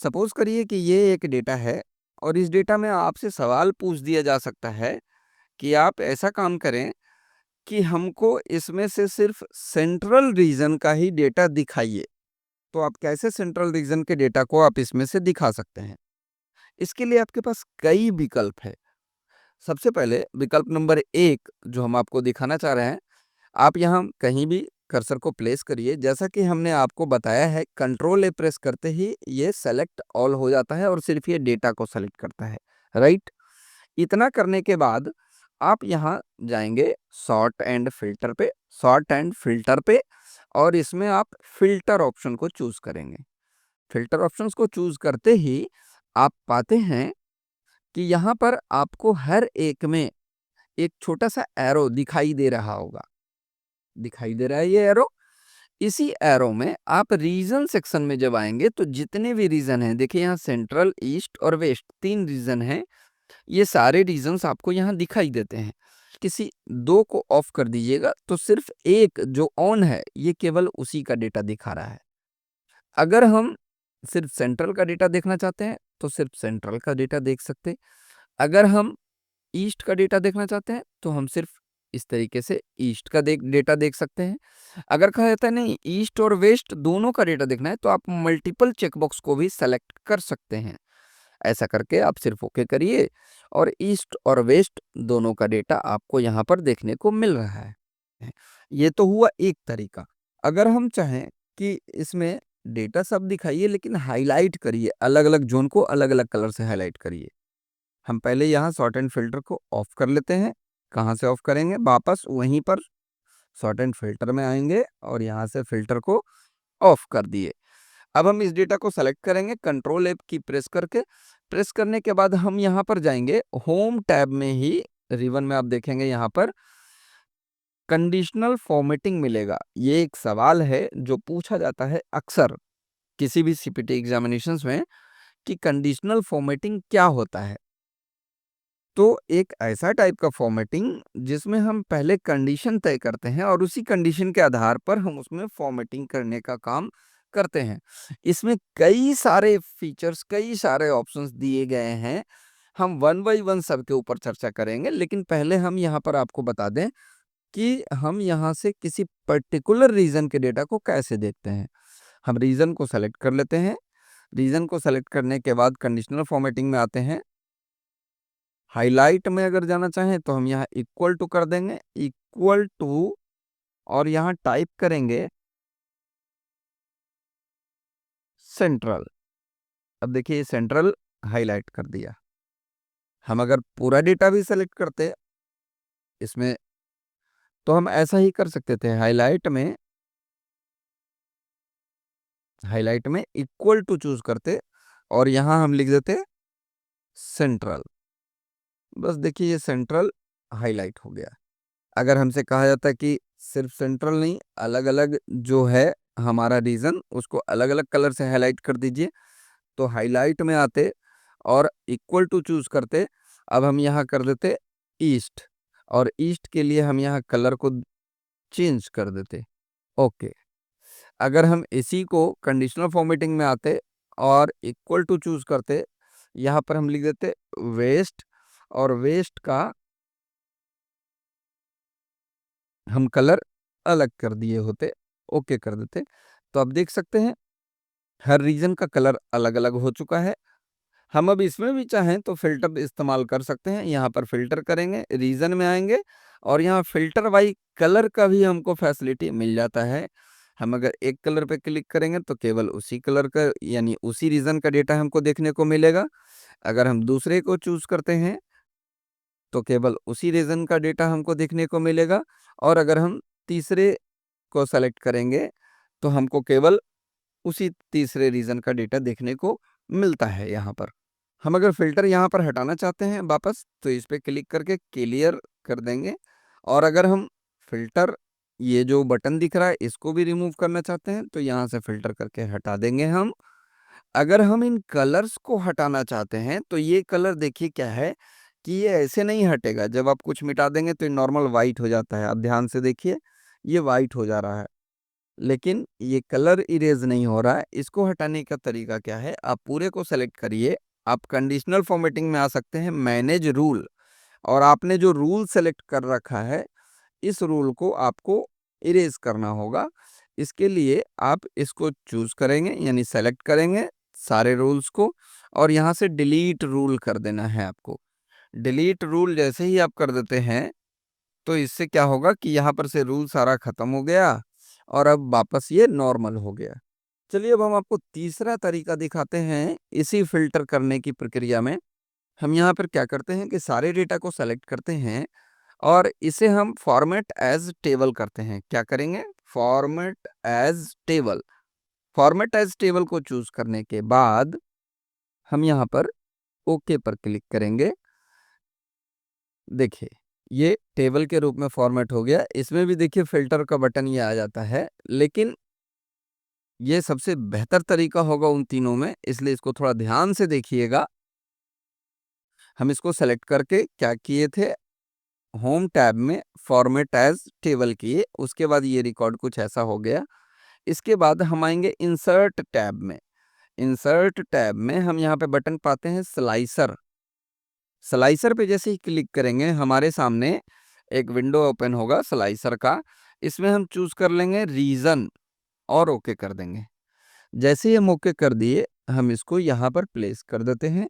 Suppose करिए कि ये एक डेटा है और इस डेटा में आपसे सवाल पूछ दिया जा सकता है कि आप ऐसा काम करें कि हमको इसमें से सिर्फ सेंट्रल रीजन का ही डेटा दिखाइए। तो आप कैसे सेंट्रल रीजन के डेटा को आप इसमें से दिखा सकते हैं? इसके लिए आपके पास कई विकल्प है। सबसे पहले विकल्प नंबर 1 जो हम आपको दिखाना चाह रहे हैं, आप यहाँ कहीं भी कर्सर को प्लेस करिए। जैसा कि हमने आपको बताया है, कंट्रोल ए प्रेस करते ही ये सेलेक्ट ऑल हो जाता है और सिर्फ ये डेटा को सेलेक्ट करता है, राइट? इतना करने के बाद आप यहाँ जाएंगे सॉर्ट एंड फिल्टर पे और इसमें आप फिल्टर ऑप्शन को चूज करेंगे। फिल्टर ऑप्शंस को चूज करते ही आप पाते हैं कि यहाँ पर आपको हर एक में एक छोटा सा एरो दिखाई दे रहा होगा। दिखाई दे रहा है ये एरो? इसी एरो में आप रीजन सेक्शन में जब आएंगे तो जितने भी रीजन हैं, देखिए यहाँ सेंट्रल, ईस्ट और वेस्ट 3 रीजन हैं। ये सारे रीजन्स आपको यहाँ दिखाई देते हैं। किसी 2 को ऑफ कर दीजिएगा तो सिर्फ एक जो ऑन है ये केवल उसी का डेटा दिखा रहा है। अगर हम सिर्फ सेंट्रल का डेटा देखना चाहते हैं तो सिर्फ सेंट्रल का डेटा देख सकते हैं। अगर हम ईस्ट का डेटा देखना चाहते हैं तो हम सिर्फ इस तरीके से ईस्ट का डेटा देख सकते हैं। अगर कहा जाता है नहीं, ईस्ट और वेस्ट दोनों का डेटा देखना है तो आप मल्टीपल चेकबॉक्स को भी सेलेक्ट कर सकते हैं। ऐसा करके आप सिर्फ ओके करिए और ईस्ट और वेस्ट दोनों का डेटा आपको यहाँ पर देखने को मिल रहा है। ये तो हुआ एक तरीका। अगर हम चाहें कि इसमें डेटा सब दिखाइए लेकिन हाईलाइट करिए, अलग अलग जोन को अलग अलग कलर से हाईलाइट करिए। हम पहले यहाँ सॉर्ट एंड फिल्टर को ऑफ कर लेते हैं। कहाँ से ऑफ करेंगे? वापस वहीं पर सॉर्ट एंड फिल्टर में आएंगे और यहाँ से फिल्टर को ऑफ कर दिए। अब हम इस डेटा को सेलेक्ट करेंगे कंट्रोल एफ की प्रेस करके। प्रेस करने के बाद हम यहाँ पर जाएंगे होम टैब में ही, रिबन में आप देखेंगे यहाँ पर कंडीशनल फॉर्मेटिंग मिलेगा। ये एक सवाल है जो पूछा जाता है अक्सर किसी भी सीपीटी एग्जामिनेशंस में कि कंडीशनल फॉर्मेटिंग क्या होता है। तो एक ऐसा टाइप का फॉर्मेटिंग जिसमें हम पहले कंडीशन तय करते हैं और उसी कंडीशन के आधार पर हम उसमें फॉर्मेटिंग करने का काम करते हैं। इसमें कई सारे फीचर्स, कई सारे ऑप्शंस दिए गए हैं। हम वन बाई वन सबके ऊपर चर्चा करेंगे, लेकिन पहले हम यहाँ पर आपको बता दें कि हम यहाँ से किसी पर्टिकुलर रीजन के डेटा को कैसे देखते हैं। हम रीजन को सेलेक्ट कर लेते हैं। रीजन को सेलेक्ट करने के बाद कंडीशनल फॉर्मेटिंग में आते हैं। हाईलाइट में अगर जाना चाहें तो हम यहाँ इक्वल टू कर देंगे, इक्वल टू, और यहाँ टाइप करेंगे सेंट्रल। अब देखिए ये सेंट्रल हाईलाइट कर दिया। हम अगर पूरा डेटा भी सेलेक्ट करते इसमें तो हम ऐसा ही कर सकते थे। हाईलाइट में इक्वल टू चूज करते और यहाँ हम लिख देते सेंट्रल। बस देखिए ये सेंट्रल हाईलाइट हो गया। अगर हमसे कहा जाता है कि सिर्फ सेंट्रल नहीं, अलग अलग जो है हमारा रीजन उसको अलग अलग कलर से हाईलाइट कर दीजिए, तो हाईलाइट में आते और इक्वल टू चूज करते। अब हम यहाँ कर देते ईस्ट और ईस्ट के लिए हम यहाँ कलर को चेंज कर देते। ओके। अगर हम इसी को कंडीशनल फॉर्मेटिंग में आते और इक्वल टू चूज करते, यहाँ पर हम लिख देते वेस्ट और वेस्ट का हम कलर अलग कर दिए होते, ओके कर देते। तो आप देख सकते हैं हर रीजन का कलर अलग अलग हो चुका है। हम अब इसमें भी चाहें तो फिल्टर इस्तेमाल कर सकते हैं। यहाँ पर फिल्टर करेंगे, रीजन में आएंगे और यहाँ फिल्टर बाई कलर का भी हमको फैसिलिटी मिल जाता है। हम अगर एक कलर पे क्लिक करेंगे तो केवल उसी कलर का यानी उसी रीजन का डेटा हमको देखने को मिलेगा। अगर हम दूसरे को चूज करते हैं तो केवल उसी रीजन का डेटा हमको देखने को मिलेगा और अगर हम तीसरे को सेलेक्ट करेंगे तो हमको केवल उसी तीसरे रीजन का डेटा देखने को मिलता है। यहाँ पर हम अगर फिल्टर यहाँ पर हटाना चाहते हैं वापस तो इस पे क्लिक करके क्लियर कर देंगे और अगर हम फिल्टर ये जो बटन दिख रहा है इसको भी रिमूव करना चाहते हैं तो यहाँ से फिल्टर करके हटा देंगे हम। अगर हम इन कलर्स को हटाना चाहते हैं तो ये कलर देखिए क्या है कि ये ऐसे नहीं हटेगा। जब आप कुछ मिटा देंगे तो ये नॉर्मल वाइट हो जाता है। आप ध्यान से देखिए ये वाइट हो जा रहा है, लेकिन ये कलर इरेज नहीं हो रहा है। इसको हटाने का तरीका क्या है, आप पूरे को सेलेक्ट करिए, आप कंडीशनल फॉर्मेटिंग में आ सकते हैं, मैनेज रूल, और आपने जो रूल सेलेक्ट कर रखा है इस रूल को आपको इरेज करना होगा। इसके लिए आप इसको चूज करेंगे, यानी सेलेक्ट करेंगे सारे रूल्स को, और यहाँ से डिलीट रूल कर देना है आपको। डिलीट रूल जैसे ही आप कर देते हैं तो इससे क्या होगा कि यहाँ पर से रूल सारा खत्म हो गया और अब वापस ये नॉर्मल हो गया। चलिए अब हम आपको तीसरा तरीका दिखाते हैं इसी फिल्टर करने की प्रक्रिया में। हम यहाँ पर क्या करते हैं कि सारे डेटा को सेलेक्ट करते हैं और इसे हम फॉर्मेट एज टेबल करते हैं। क्या करेंगे, format as table. Format as table को चूज करने के बाद हम यहाँ पर ओके पर क्लिक करेंगे। देखिए ये टेबल के रूप में फॉर्मेट हो गया। इसमें भी देखिए फिल्टर का बटन ये आ जाता है, लेकिन ये सबसे बेहतर तरीका होगा उन तीनों में, इसलिए इसको थोड़ा ध्यान से देखिएगा। हम इसको सेलेक्ट करके क्या किए थे, होम टैब में फॉर्मेट एज टेबल किए, उसके बाद ये रिकॉर्ड कुछ ऐसा हो गया। इसके बाद हम आएंगे इंसर्ट टैब में। इंसर्ट टैब में हम यहाँ पे बटन पाते हैं स्लाइसर। स्लाइसर पे जैसे ही क्लिक करेंगे हमारे सामने एक विंडो ओपन होगा स्लाइसर का। इसमें हम चूज कर लेंगे रीजन और ओके कर देंगे। जैसे ही हम ओके कर दिए हम इसको यहाँ पर प्लेस कर देते हैं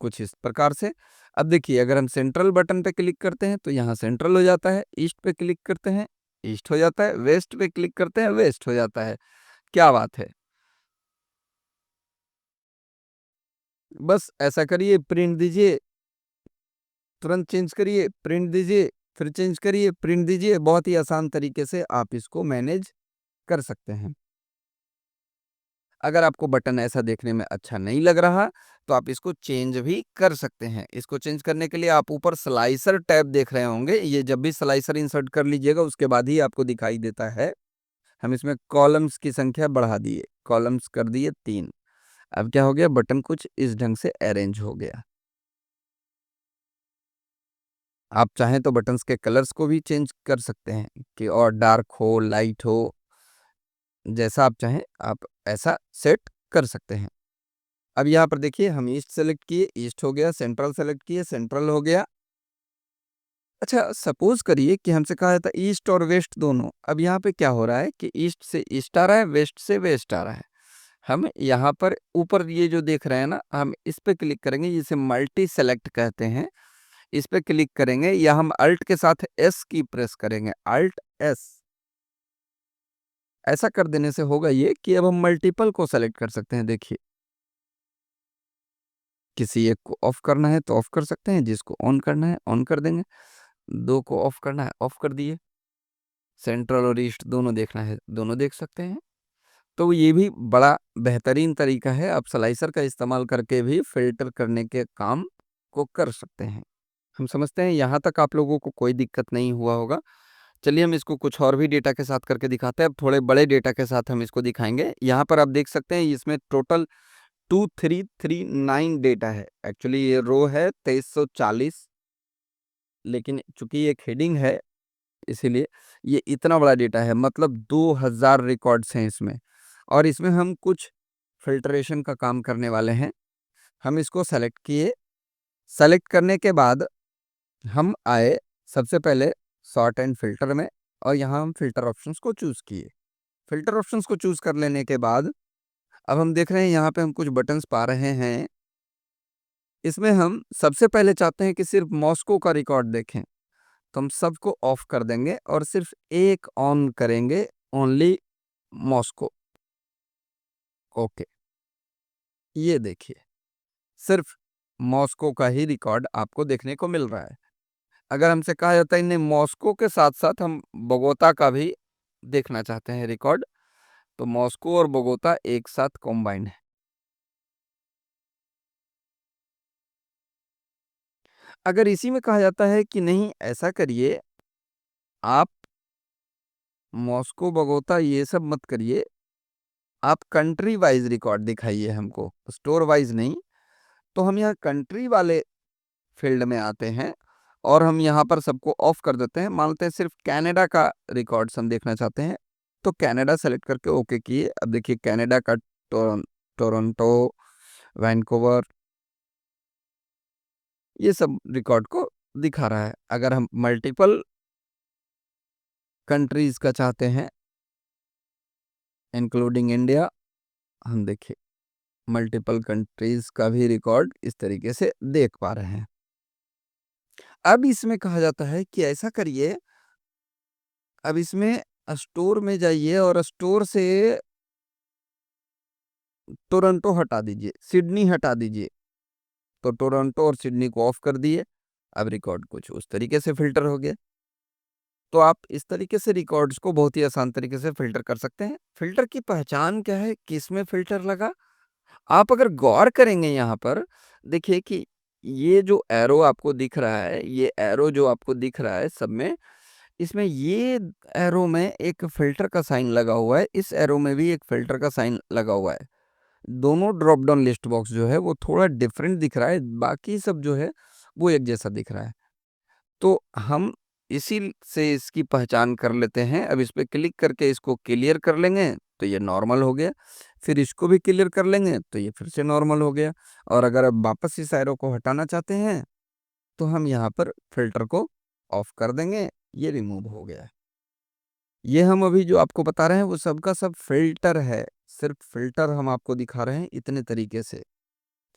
कुछ इस प्रकार से। अब देखिए अगर हम सेंट्रल बटन पे क्लिक करते हैं तो यहाँ सेंट्रल हो जाता है, ईस्ट पे क्लिक करते हैं ईस्ट हो जाता है, वेस्ट पे क्लिक करते हैं वेस्ट हो जाता है। क्या बात है, बस ऐसा करिए, प्रिंट दीजिए, तुरंत चेंज करिए, प्रिंट दीजिए, फिर चेंज करिए, प्रिंट दीजिए। बहुत ही आसान तरीके से आप इसको मैनेज कर सकते हैं। अगर आपको बटन ऐसा देखने में अच्छा नहीं लग रहा तो आप इसको चेंज भी कर सकते हैं। इसको चेंज करने के लिए आप ऊपर स्लाइसर टैब देख रहे होंगे, ये जब भी स्लाइसर इंसर्ट कर लीजिएगा उसके बाद ही आपको दिखाई देता है। हम इसमें कॉलम्स की संख्या बढ़ा दिए, कॉलम्स कर दिए 3। अब क्या हो गया, बटन कुछ इस ढंग से अरेंज हो गया। आप चाहें तो बटन्स के कलर्स को भी चेंज कर सकते हैं कि और डार्क हो लाइट हो, जैसा आप चाहें आप ऐसा सेट कर सकते हैं। अब यहाँ पर देखिए हम ईस्ट सेलेक्ट किए, ईस्ट हो गया, सेंट्रल सेलेक्ट किए, सेंट्रल हो गया। अच्छा सपोज करिए कि हमसे कहा जाता है ईस्ट और वेस्ट दोनों। अब यहाँ पे क्या हो रहा है कि ईस्ट से ईस्ट आ रहा है, वेस्ट से वेस्ट आ रहा है। हम यहाँ पर ऊपर ये जो देख रहे हैं ना, हम इस पे क्लिक करेंगे, जिसे मल्टी सेलेक्ट कहते हैं। इस पे क्लिक करेंगे या हम अल्ट के साथ एस की प्रेस करेंगे, अल्ट एस। ऐसा कर देने से होगा ये कि अब हम मल्टीपल को सेलेक्ट कर सकते हैं। देखिए किसी एक को ऑफ करना है तो ऑफ कर सकते हैं, जिसको ऑन करना है ऑन कर देंगे, दो को ऑफ करना है ऑफ कर दिए, सेंट्रल और ईस्ट दोनों देखना है दोनों देख सकते हैं। तो ये भी बड़ा बेहतरीन तरीका है, आप स्लाइसर का इस्तेमाल करके भी फिल्टर करने के काम को कर सकते हैं। हम समझते हैं यहाँ तक आप लोगों को कोई दिक्कत नहीं हुआ होगा। चलिए हम इसको कुछ और भी डेटा के साथ करके दिखाते हैं। अब थोड़े बड़े डेटा के साथ हम इसको दिखाएंगे। यहाँ पर आप देख सकते हैं इसमें टोटल 2339 डेटा है। एक्चुअली ये रो है 2340, लेकिन चूंकि ये एक हेडिंग है इसीलिए ये इतना बड़ा डेटा है, मतलब 2000 रिकॉर्ड्स हैं इसमें। और इसमें हम कुछ फिल्ट्रेशन का काम करने वाले हैं। हम इसको सेलेक्ट किए, सेलेक्ट करने के बाद हम आए सबसे पहले सॉर्ट एंड फिल्टर में, और यहाँ हम फिल्टर ऑप्शंस को चूज किए। फिल्टर ऑप्शंस को चूज कर लेने के बाद अब हम देख रहे हैं यहाँ पे हम कुछ बटन्स पा रहे हैं। इसमें हम सबसे पहले चाहते हैं कि सिर्फ मॉस्को का रिकॉर्ड देखें, तो हम सबको ऑफ कर देंगे और सिर्फ एक ऑन करेंगे, ओनली मॉस्को। ओके, ये देखिए सिर्फ मॉस्को का ही रिकॉर्ड आपको देखने को मिल रहा है। अगर हमसे कहा जाता है नहीं मॉस्को के साथ साथ हम बोगोता का भी देखना चाहते हैं रिकॉर्ड, तो मॉस्को और बोगोता एक साथ कॉम्बाइंड है। अगर इसी में कहा जाता है कि नहीं ऐसा करिए, आप मॉस्को बोगोता ये सब मत करिए, आप कंट्री वाइज रिकॉर्ड दिखाइए हमको, स्टोर वाइज नहीं, तो हम यहाँ कंट्री वाले फील्ड में आते हैं और हम यहाँ पर सबको ऑफ कर देते हैं। मान लेते हैं सिर्फ कनाडा का रिकॉर्ड्स हम देखना चाहते हैं, तो कनाडा सेलेक्ट करके ओके किए। अब देखिए कनाडा का टोरंटो, वैंकूवर, ये सब रिकॉर्ड को दिखा रहा है। अगर हम मल्टीपल कंट्रीज का चाहते हैं इंक्लूडिंग इंडिया, हम देखिए मल्टीपल कंट्रीज का भी रिकॉर्ड इस तरीके से देख पा रहे हैं। अब इसमें कहा जाता है कि ऐसा करिए, अब इसमें स्टोर में जाइए और स्टोर से टोरंटो हटा दीजिए, सिडनी हटा दीजिए। तो टोरंटो और सिडनी को ऑफ कर दिए। अब रिकॉर्ड कुछ उस तरीके से फिल्टर हो गया। तो आप इस तरीके से रिकॉर्ड्स को बहुत ही आसान तरीके से फिल्टर कर सकते हैं। फिल्टर की पहचान क्या है, किसमें फिल्टर लगा, आप अगर गौर करेंगे यहाँ पर देखिए कि ये जो एरो आपको दिख रहा है, ये एरो जो आपको दिख रहा है सब में, इसमें ये एरो में एक फिल्टर का साइन लगा हुआ है, इस एरो में भी एक फिल्टर का साइन लगा हुआ है। दोनों ड्रॉप डाउन लिस्ट बॉक्स जो है वो थोड़ा डिफरेंट दिख रहा है, बाकी सब जो है वो एक जैसा दिख रहा है। तो हम इसी से इसकी पहचान कर लेते हैं। अब इस पे क्लिक करके इसको क्लियर कर लेंगे तो ये नॉर्मल हो गया, फिर इसको भी क्लियर कर लेंगे तो ये फिर से नॉर्मल हो गया। और अगर अब वापस इस एरो को हटाना चाहते हैं तो हम यहाँ पर फिल्टर को ऑफ कर देंगे, ये रिमूव हो गया है। ये हम अभी जो आपको बता रहे हैं वो सबका सब फिल्टर है, सिर्फ फिल्टर हम आपको दिखा रहे हैं इतने तरीके से।